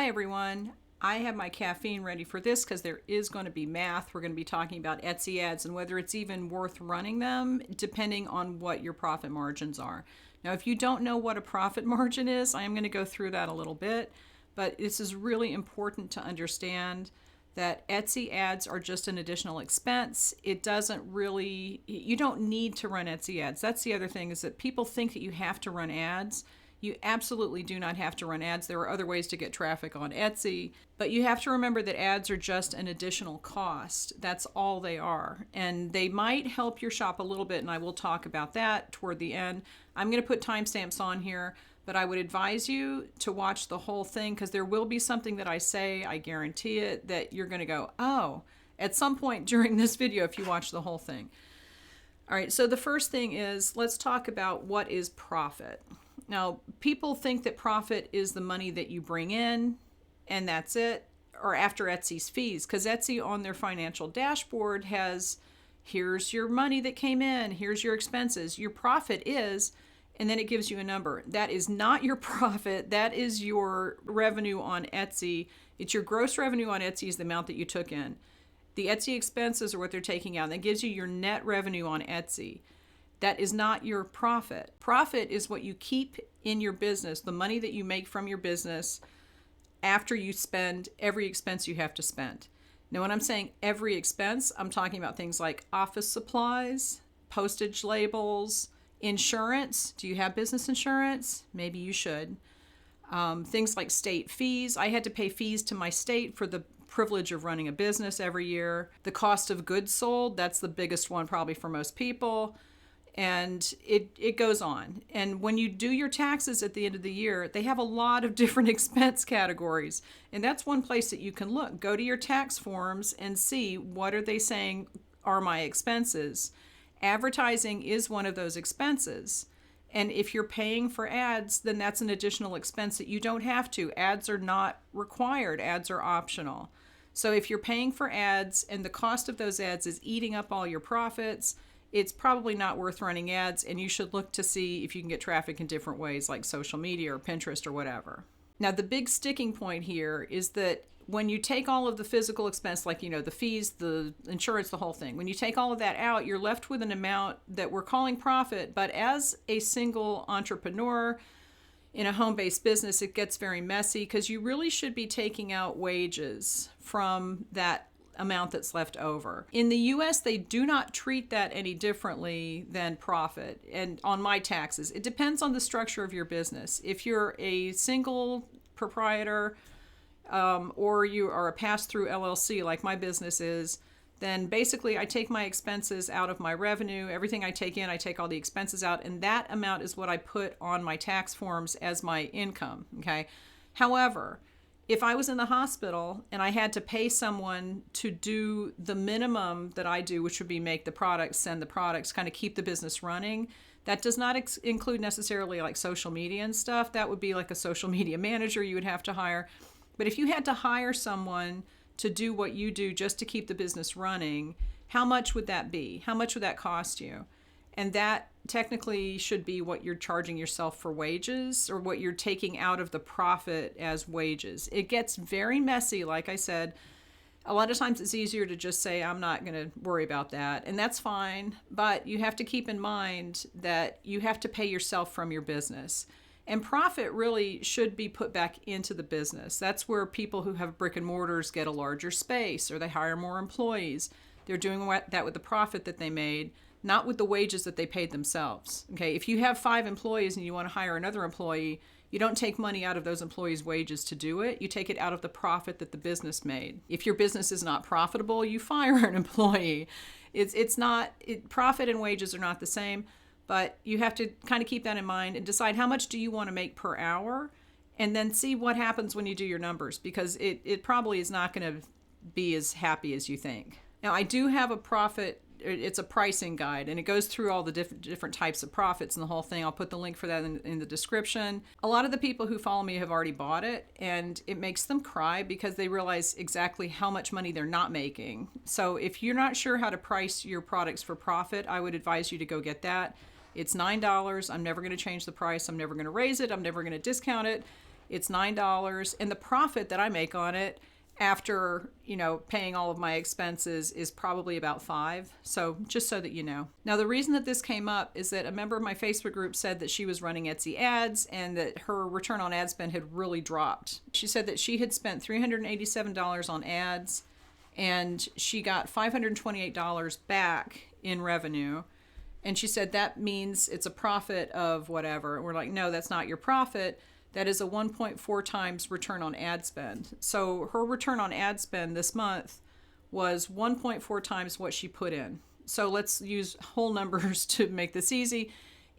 Hi everyone. I have my caffeine ready for this because there is going to be math. We're going to be talking about Etsy ads and whether it's even worth running them depending on what your profit margins are. Now, if you don't know what a profit margin is, I am going to go through that a little bit, but this is really important to understand that Etsy ads are just an additional expense. It doesn't really, you don't need to run Etsy ads. That's the other thing, is that people think that you have to run ads. You absolutely do not have to run ads. There are other ways to get traffic on Etsy, but you have to remember that ads are just an additional cost. That's all they are. And they might help your shop a little bit, and I will talk about that toward the end. I'm going to put timestamps on here, but I would advise you to watch the whole thing because there will be something that I say, I guarantee it, that you're going to go, oh, at some point during this video if you watch the whole thing. All right, so the first thing is, let's talk about what is profit. Now, people think that profit is the money that you bring in and that's it, or after Etsy's fees, because Etsy on their financial dashboard has, here's your money that came in, here's your expenses, your profit is, and then it gives you a number. That is not your profit, that is your revenue on Etsy. It's your gross revenue on Etsy is the amount that you took in. The Etsy expenses are what they're taking out. That gives you your net revenue on Etsy. That is not your profit. Profit is what you keep in your business, the money that you make from your business after you spend every expense you have to spend. Now, when I'm saying every expense, I'm talking about things like office supplies, postage labels, insurance. Do you have business insurance? Maybe you should. Things like state fees. I had to pay fees to my state for the privilege of running a business every year. The cost of goods sold, that's the biggest one probably for most people. And it goes on. And when you do your taxes at the end of the year, they have a lot of different expense categories. And that's one place that you can look. Go to your tax forms and see what are they saying are my expenses. Advertising is one of those expenses. And if you're paying for ads, then that's an additional expense that you don't have to. Ads are not required. Ads are optional. So if you're paying for ads and the cost of those ads is eating up all your profits, it's probably not worth running ads, and you should look to see if you can get traffic in different ways like social media or Pinterest or whatever. Now, the big sticking point here is that when you take all of the physical expense, like, the fees, the insurance, the whole thing, when you take all of that out, you're left with an amount that we're calling profit, but as a single entrepreneur in a home-based business, it gets very messy because you really should be taking out wages from that amount that's left over. In the US, they do not treat that any differently than profit. And on my taxes, it depends on the structure of your business. If you're a single proprietor or you are a pass-through LLC like my business is, then basically I take my expenses out of my revenue. Everything I take in, I take all the expenses out, and that amount is what I put on my tax forms as my income, okay? However, if I was in the hospital and I had to pay someone to do the minimum that I do, which would be make the products, send the products, kind of keep the business running, that does not include necessarily like social media and stuff. That would be like a social media manager you would have to hire. But if you had to hire someone to do what you do just to keep the business running, how much would that be? How much would that cost you? And that technically should be what you're charging yourself for wages, or what you're taking out of the profit as wages. It gets very messy. Like I said, a lot of times it's easier to just say, I'm not going to worry about that. And that's fine. But you have to keep in mind that you have to pay yourself from your business. And profit really should be put back into the business. That's where people who have brick and mortars get a larger space, or they hire more employees. They're doing that with the profit that they made, not with the wages that they paid themselves. Okay, if you have 5 employees and you want to hire another employee, you don't take money out of those employees' wages to do it. You take it out of the profit that the business made. If your business is not profitable, you fire an employee. Profit and wages are not the same, but you have to kind of keep that in mind and decide how much do you want to make per hour, and then see what happens when you do your numbers, because it probably is not going to be as happy as you think. Now, I do have a profit. It's a pricing guide, and it goes through all the different types of profits and the whole thing. I'll put the link for that in the description. A lot of the people who follow me have already bought it, and it makes them cry because they realize exactly how much money they're not making. So if you're not sure how to price your products for profit, I would advise you to go get that. It's $9. I'm never going to change the price. I'm never going to raise it. I'm never going to discount it. It's $9, and the profit that I make on it after, paying all of my expenses is probably about 5. So just so that you know. Now, the reason that this came up is that a member of my Facebook group said that she was running Etsy ads and that her return on ad spend had really dropped. She said that she had spent $387 on ads and she got $528 back in revenue. And she said that means it's a profit of whatever. And we're like, no, that's not your profit. That is a 1.4 times return on ad spend. So her return on ad spend this month was 1.4 times what she put in. So let's use whole numbers to make this easy.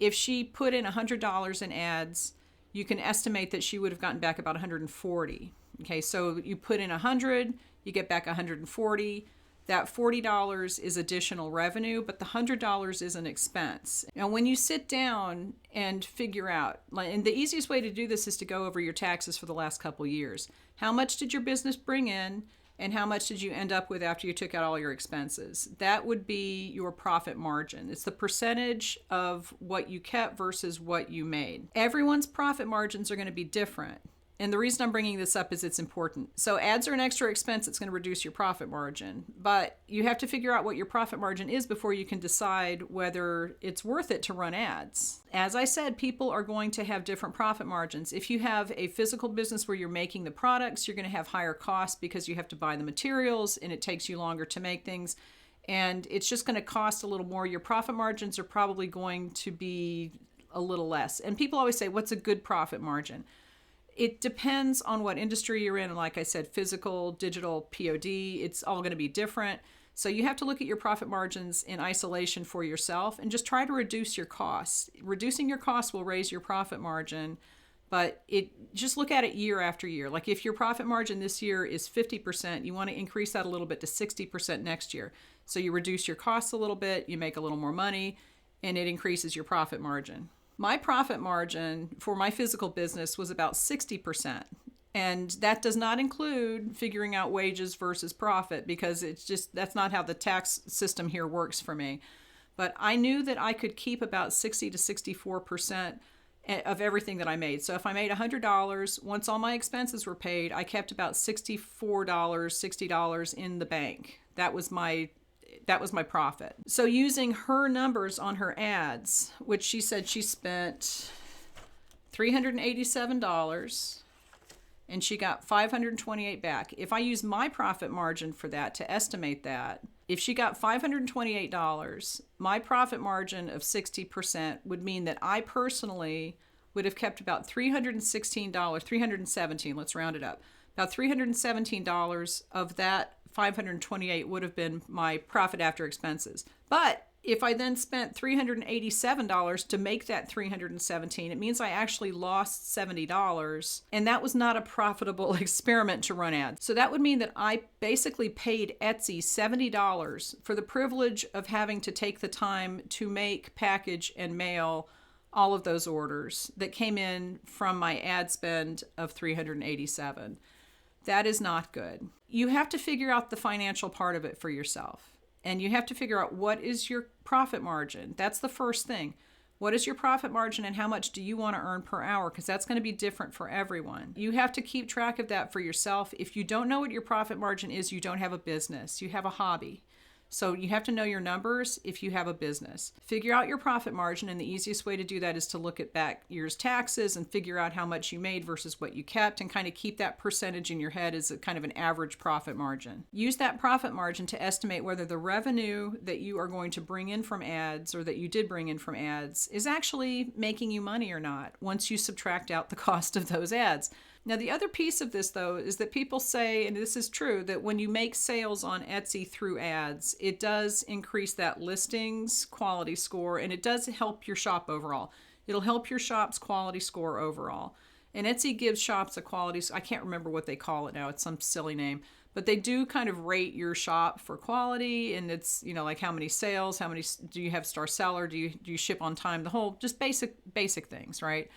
If she put in $100 in ads, you can estimate that she would have gotten back about 140. Okay, so you put in 100, you get back 140. That $40 is additional revenue, but the $100 is an expense. Now, when you sit down and figure out, and the easiest way to do this is to go over your taxes for the last couple years. How much did your business bring in, and how much did you end up with after you took out all your expenses? That would be your profit margin. It's the percentage of what you kept versus what you made. Everyone's profit margins are going to be different. And the reason I'm bringing this up is it's important. So ads are an extra expense that's going to reduce your profit margin. But you have to figure out what your profit margin is before you can decide whether it's worth it to run ads. As I said, people are going to have different profit margins. If you have a physical business where you're making the products, you're going to have higher costs because you have to buy the materials and it takes you longer to make things. And it's just going to cost a little more. Your profit margins are probably going to be a little less. And people always say, what's a good profit margin? It depends on what industry you're in. And like I said, physical, digital, POD, it's all going to be different. So you have to look at your profit margins in isolation for yourself and just try to reduce your costs. Reducing your costs will raise your profit margin, but just look at it year after year. Like if your profit margin this year is 50%, you want to increase that a little bit to 60% next year. So you reduce your costs a little bit, you make a little more money, and it increases your profit margin. My profit margin for my physical business was about 60%. And that does not include figuring out wages versus profit because that's not how the tax system here works for me. But I knew that I could keep about 60 to 64% of everything that I made. So if I made $100, once all my expenses were paid, I kept about $64, $60 in the bank. That was my profit. So using her numbers on her ads, which she said she spent $387 and she got $528 back. If I use my profit margin for that to estimate that, if she got $528, my profit margin of 60% would mean that I personally would have kept about $317, let's round it up. About $317 of that 528 would have been my profit after expenses. But if I then spent $387 to make that $317, it means I actually lost $70, and that was not a profitable experiment to run ads. So that would mean that I basically paid Etsy $70 for the privilege of having to take the time to make, package, and mail all of those orders that came in from my ad spend of $387. That is not good. You have to figure out the financial part of it for yourself. And you have to figure out what is your profit margin. That's the first thing. What is your profit margin and how much do you want to earn per hour? Because that's going to be different for everyone. You have to keep track of that for yourself. If you don't know what your profit margin is, you don't have a business. You have a hobby. So you have to know your numbers if you have a business. Figure out your profit margin, and the easiest way to do that is to look at back year's taxes and figure out how much you made versus what you kept and kind of keep that percentage in your head as a kind of an average profit margin. Use that profit margin to estimate whether the revenue that you are going to bring in from ads or that you did bring in from ads is actually making you money or not once you subtract out the cost of those ads. Now, the other piece of this, though, is that people say, and this is true, that when you make sales on Etsy through ads, it does increase that listings quality score, and it does help your shop overall. It'll help your shop's quality score overall. And Etsy gives shops a quality, I can't remember what they call it now, it's some silly name, but they do kind of rate your shop for quality, and it's, like how many sales, how many, do you have star seller, do you ship on time, the whole, just basic things, right?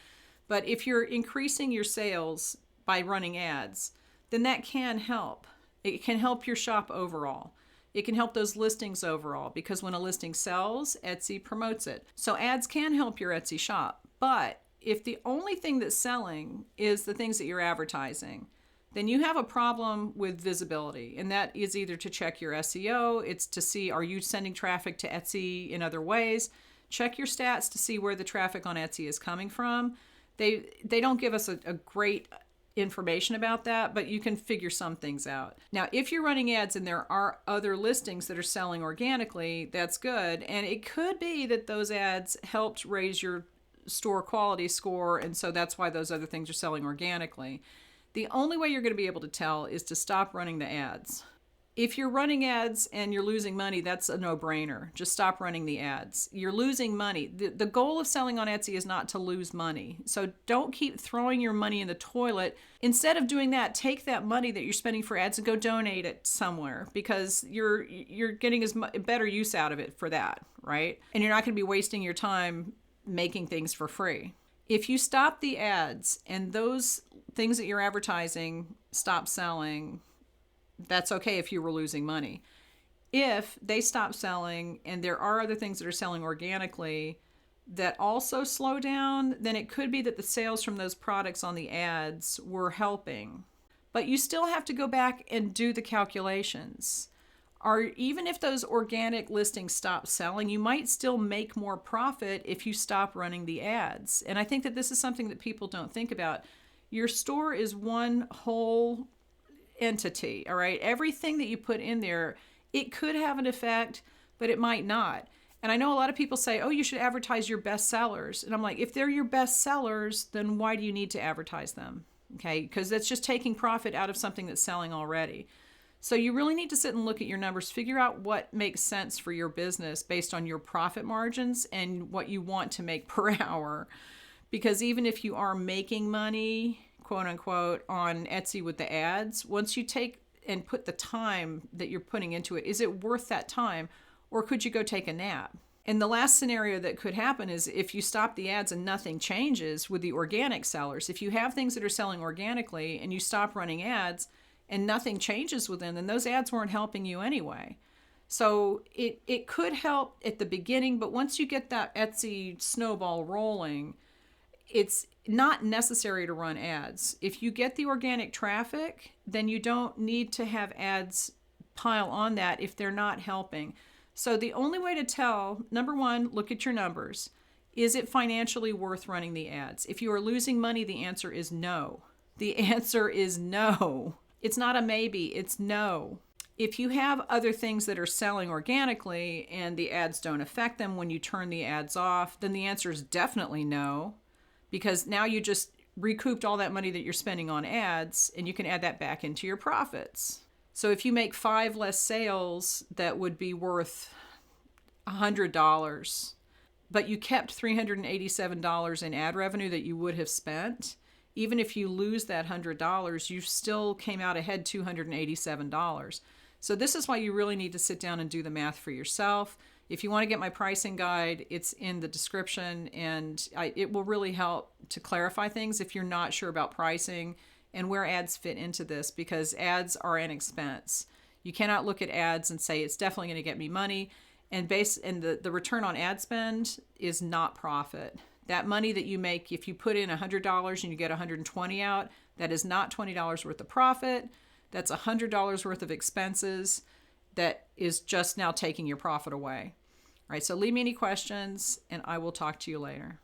But if you're increasing your sales by running ads, then that can help. It can help your shop overall. It can help those listings overall because when a listing sells, Etsy promotes it. So ads can help your Etsy shop. But if the only thing that's selling is the things that you're advertising, then you have a problem with visibility. And that is either to check your SEO, it's to see, are you sending traffic to Etsy in other ways? Check your stats to see where the traffic on Etsy is coming from. They don't give us a great information about that, but you can figure some things out. Now, if you're running ads and there are other listings that are selling organically, that's good. And it could be that those ads helped raise your store quality score, and so that's why those other things are selling organically. The only way you're going to be able to tell is to stop running the ads. If you're running ads and you're losing money, that's a no-brainer. Just stop running the ads. You're losing money. The goal of selling on Etsy is not to lose money. So don't keep throwing your money in the toilet. Instead of doing that, take that money that you're spending for ads and go donate it somewhere, because you're getting better use out of it for that, right? And you're not going to be wasting your time making things for free. If you stop the ads and those things that you're advertising stop selling, that's okay if you were losing money. If they stop selling and there are other things that are selling organically that also slow down, then it could be that the sales from those products on the ads were helping. But you still have to go back and do the calculations. Or even if those organic listings stop selling, you might still make more profit if you stop running the ads. And I think that this is something that people don't think about. Your store is one whole entity, all right? Everything that you put in there, it could have an effect, but it might not. And I know a lot of people say, oh, you should advertise your best sellers. And I'm like, if they're your best sellers, then why do you need to advertise them? Okay, because that's just taking profit out of something that's selling already. So you really need to sit and look at your numbers, figure out what makes sense for your business based on your profit margins and what you want to make per hour. Because even if you are making money, quote unquote, on Etsy with the ads, once you take and put the time that you're putting into it, is it worth that time? Or could you go take a nap? And the last scenario that could happen is if you stop the ads and nothing changes with the organic sellers. If you have things that are selling organically and you stop running ads and nothing changes with them, then those ads weren't helping you anyway. So it could help at the beginning, but once you get that Etsy snowball rolling, it's not necessary to run ads. If you get the organic traffic, then you don't need to have ads pile on that if they're not helping. So the only way to tell, number one, look at your numbers. Is it financially worth running the ads? If you are losing money, the answer is no. The answer is no. It's not a maybe, it's no. If you have other things that are selling organically and the ads don't affect them when you turn the ads off, then the answer is definitely no. Because now you just recouped all that money that you're spending on ads and you can add that back into your profits. So if you make 5 less sales that would be worth $100, but you kept $387 in ad revenue that you would have spent, even if you lose that $100, you still came out ahead $287. So this is why you really need to sit down and do the math for yourself. If you want to get my pricing guide, it's in the description, and it will really help to clarify things if you're not sure about pricing and where ads fit into this, because ads are an expense. You cannot look at ads and say it's definitely going to get me money, and the return on ad spend is not profit. That money that you make, if you put in $100 and you get $120 out, that is not $20 worth of profit. That's $100 worth of expenses that is just now taking your profit away. All right, so leave me any questions and I will talk to you later.